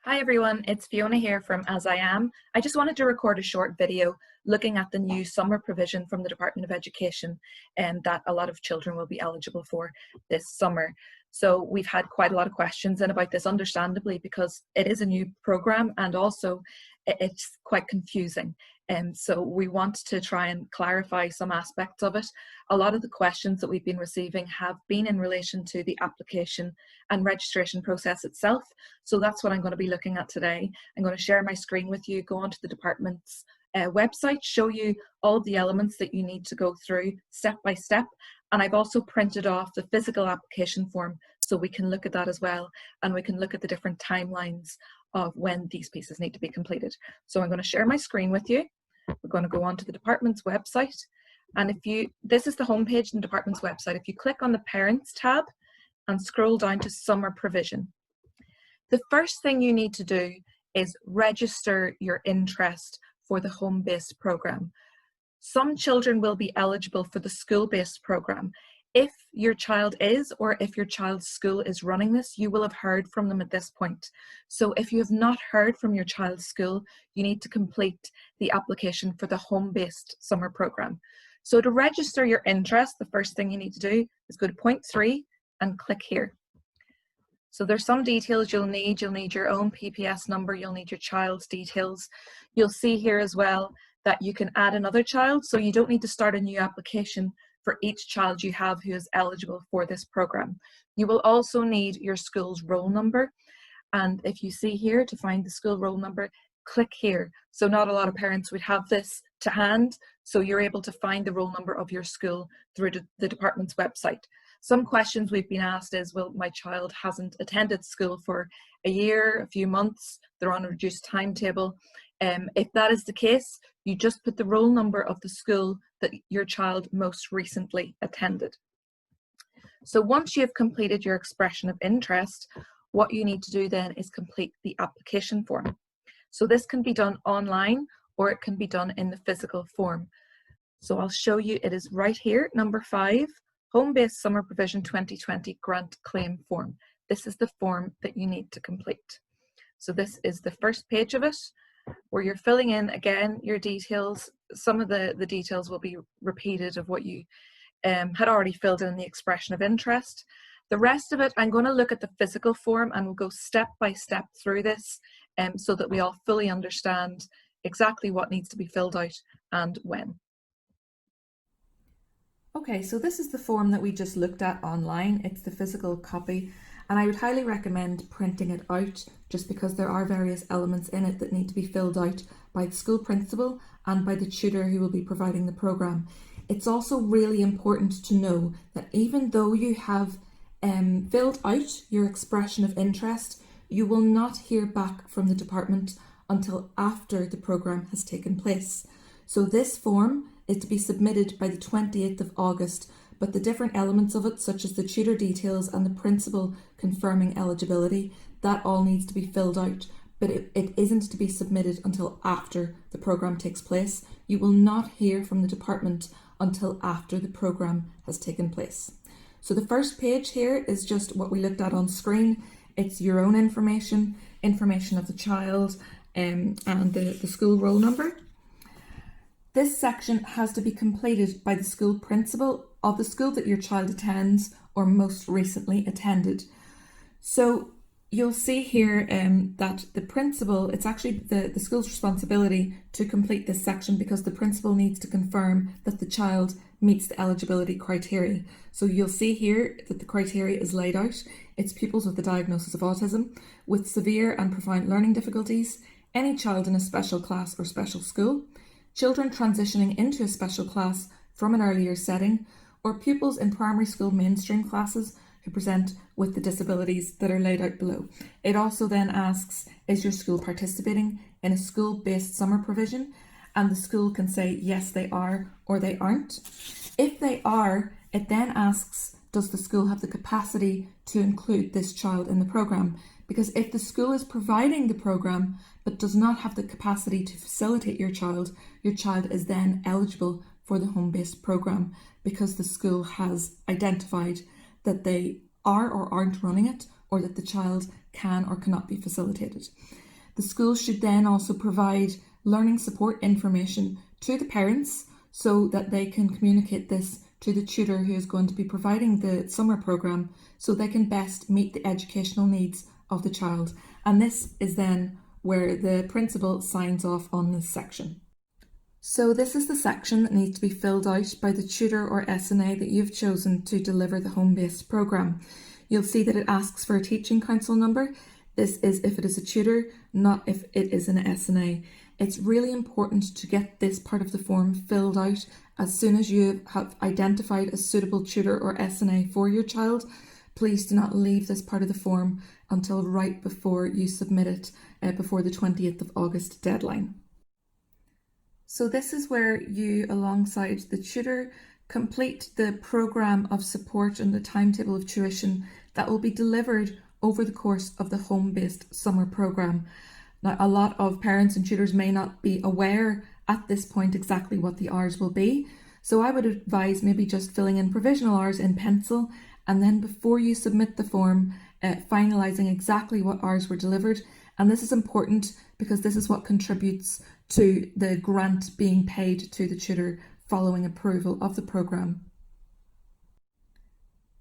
Hi everyone, it's Fiona here from As I Am. I just wanted to record a short video looking at the new summer provision from the Department of Education and that a lot of children will be eligible for this summer. So we've had quite a lot of questions in about this, understandably, because it is a new programme and also it's quite confusing. So we want to try and clarify some aspects of it. A lot of the questions that we've been receiving have been in relation to the application and registration process itself. So that's what I'm going to be looking at today. I'm going to share my screen with you, go onto the department's website, show you all of the elements that you need to go through step by step. And I've also printed off the physical application form so we can look at that as well. And we can look at the different timelines of when these pieces need to be completed. So I'm going to share my screen with you. We're going to go onto the department's website. And this is the homepage in the department's website. If you click on the Parents tab and scroll down to Summer Provision, the first thing you need to do is register your interest for the home-based programme. Some children will be eligible for the school-based programme. If your child is, or if your child's school is running this, you will have heard from them at this point. So if you have not heard from your child's school, you need to complete the application for the home-based summer programme. So to register your interest, the first thing you need to do is go to point 3 and click here. So there's some details you'll need. You'll need your own PPS number. You'll need your child's details. You'll see here as well that you can add another child. So you don't need to start a new application for each child you have who is eligible for this program. You will also need your school's roll number. And if you see here, to find the school roll number, click here. So not a lot of parents would have this to hand. So you're able to find the roll number of your school through the department's website. Some questions we've been asked is, well, my child hasn't attended school for a year, a few months, they're on a reduced timetable. If that is the case, you just put the roll number of the school that your child most recently attended. So once you have completed your expression of interest, what you need to do then is complete the application form. So this can be done online or it can be done in the physical form. So I'll show you, it is right here, number 5, Home-Based Summer Provision 2020 Grant Claim Form. This is the form that you need to complete. So this is the first page of it, where you're filling in, again, your details. Some of the details will be repeated of what you had already filled in the expression of interest. The rest of it, I'm going to look at the physical form and we'll go step by step through this so that we all fully understand exactly what needs to be filled out and when. Okay, so this is the form that we just looked at online. It's the physical copy, and I would highly recommend printing it out just because there are various elements in it that need to be filled out by the school principal and by the tutor who will be providing the programme. It's also really important to know that even though you have filled out your expression of interest, you will not hear back from the department until after the programme has taken place. So this form is to be submitted by the 28th of August, but the different elements of it, such as the tutor details and the principal confirming eligibility, that all needs to be filled out, but it isn't to be submitted until after the programme takes place. You will not hear from the department until after the programme has taken place. So the first page here is just what we looked at on screen. It's your own information of the child, and the school roll number. This section has to be completed by the school principal of the school that your child attends or most recently attended. So you'll see here that the principal, it's actually the school's responsibility to complete this section because the principal needs to confirm that the child meets the eligibility criteria. So you'll see here that the criteria is laid out. It's pupils with the diagnosis of autism, with severe and profound learning difficulties, any child in a special class or special school, children transitioning into a special class from an earlier setting, or pupils in primary school mainstream classes who present with the disabilities that are laid out below. It also then asks, is your school participating in a school-based summer provision? And the school can say, yes, they are, or they aren't. If they are, it then asks, does the school have the capacity to include this child in the programme? Because if the school is providing the programme but does not have the capacity to facilitate your child is then eligible for the home-based programme because the school has identified that they are or aren't running it, or that the child can or cannot be facilitated. The school should then also provide learning support information to the parents so that they can communicate this to the tutor who is going to be providing the summer programme so they can best meet the educational needs of the child. And this is then where the principal signs off on this section. So this is the section that needs to be filled out by the tutor or SNA that you've chosen to deliver the home-based programme. You'll see that it asks for a teaching council number. This is if it is a tutor, not if it is an SNA. It's really important to get this part of the form filled out as soon as you have identified a suitable tutor or SNA for your child. Please do not leave this part of the form until right before you submit it, before the 20th of August deadline. So this is where you, alongside the tutor, complete the programme of support and the timetable of tuition that will be delivered over the course of the home-based summer programme. Now, a lot of parents and tutors may not be aware at this point exactly what the hours will be, so I would advise maybe just filling in provisional hours in pencil, and then before you submit the form, finalising exactly what hours were delivered. And this is important because this is what contributes to the grant being paid to the tutor following approval of the programme.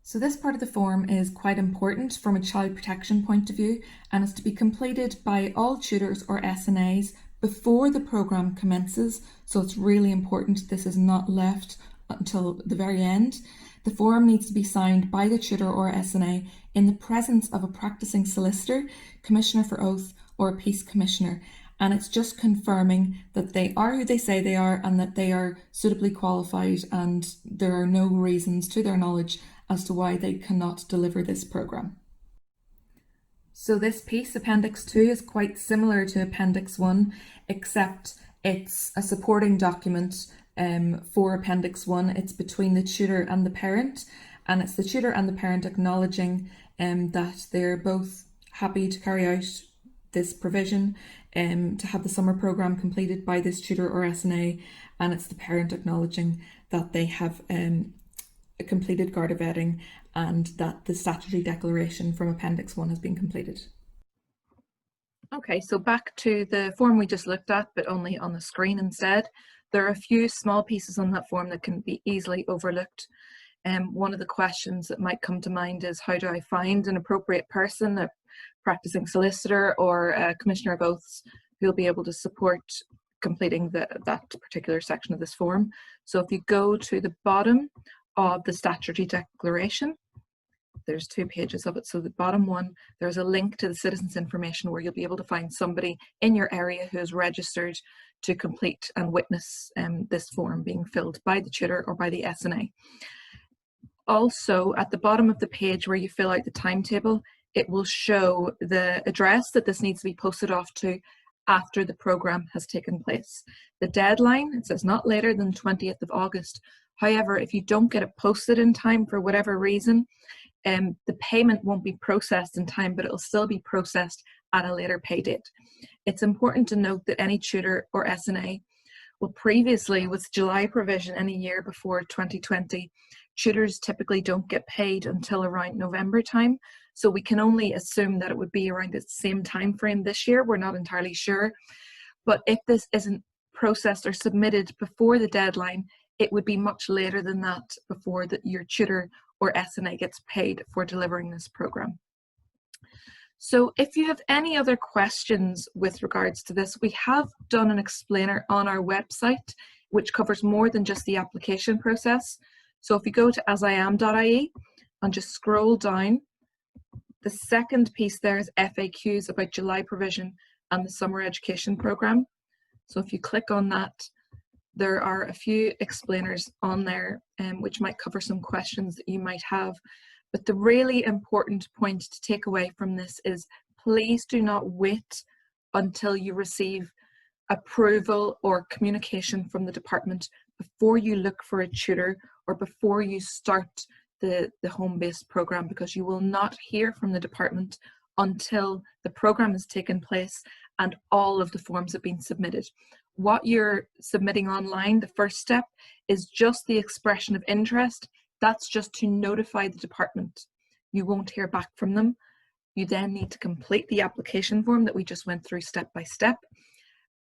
So this part of the form is quite important from a child protection point of view, and is to be completed by all tutors or SNAs before the programme commences. So it's really important this is not left until the very end. The form needs to be signed by the tutor or SNA in the presence of a practising solicitor, commissioner for oath, or a peace commissioner. And it's just confirming that they are who they say they are and that they are suitably qualified, and there are no reasons to their knowledge as to why they cannot deliver this programme. So this piece, Appendix 2, is quite similar to Appendix 1, except it's a supporting document for Appendix 1. It's between the tutor and the parent, and it's the tutor and the parent acknowledging that they're both happy to carry out this provision, to have the summer programme completed by this tutor or SNA, and it's the parent acknowledging that they have completed Garda vetting and that the statutory declaration from Appendix 1 has been completed. Okay, so back to the form we just looked at, but only on the screen instead. There are a few small pieces on that form that can be easily overlooked. One of the questions that might come to mind is, how do I find an appropriate person, a practising solicitor or a commissioner of oaths, who will be able to support completing that particular section of this form? So if you go to the bottom of the statutory declaration, there's 2 pages of it. So the bottom one, there's a link to the citizens information where you'll be able to find somebody in your area who is registered to complete and witness this form being filled by the tutor or by the SNA. Also, at the bottom of the page where you fill out the timetable, it will show the address that this needs to be posted off to after the programme has taken place. The deadline, it says not later than 20th of August. However, if you don't get it posted in time for whatever reason, the payment won't be processed in time, but it'll still be processed at a later pay date. It's important to note that any tutor or SNA, well, previously with July provision in a year before 2020, tutors typically don't get paid until around November time. So we can only assume that it would be around the same time frame this year. We're not entirely sure. But if this isn't processed or submitted before the deadline, it would be much later than that before your tutor or SNA gets paid for delivering this programme. So if you have any other questions with regards to this, we have done an explainer on our website, which covers more than just the application process. So if you go to asiam.ie and just scroll down, the second piece there is FAQs about July provision and the summer education programme. So if you click on that, there are a few explainers on there which might cover some questions that you might have. But the really important point to take away from this is, please do not wait until you receive approval or communication from the department before you look for a tutor or before you start the home-based programme, because you will not hear from the department until the programme has taken place and all of the forms have been submitted. What you're submitting online, the first step, is just the expression of interest. That's just to notify the department. You won't hear back from them. You then need to complete the application form that we just went through step by step.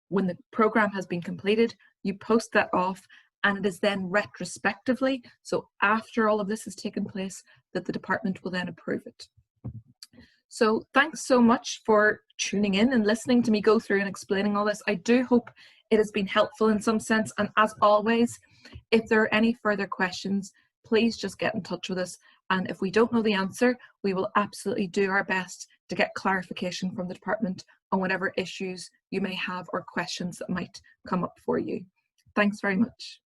When the program has been completed, you post that off, and it is then retrospectively, so after all of this has taken place, that the department will then approve it. So thanks so much for tuning in and listening to me go through and explaining all this. I do hope it has been helpful in some sense, and as always, if there are any further questions, please just get in touch with us, and if we don't know the answer, we will absolutely do our best to get clarification from the department on whatever issues you may have or questions that might come up for you. Thanks very much.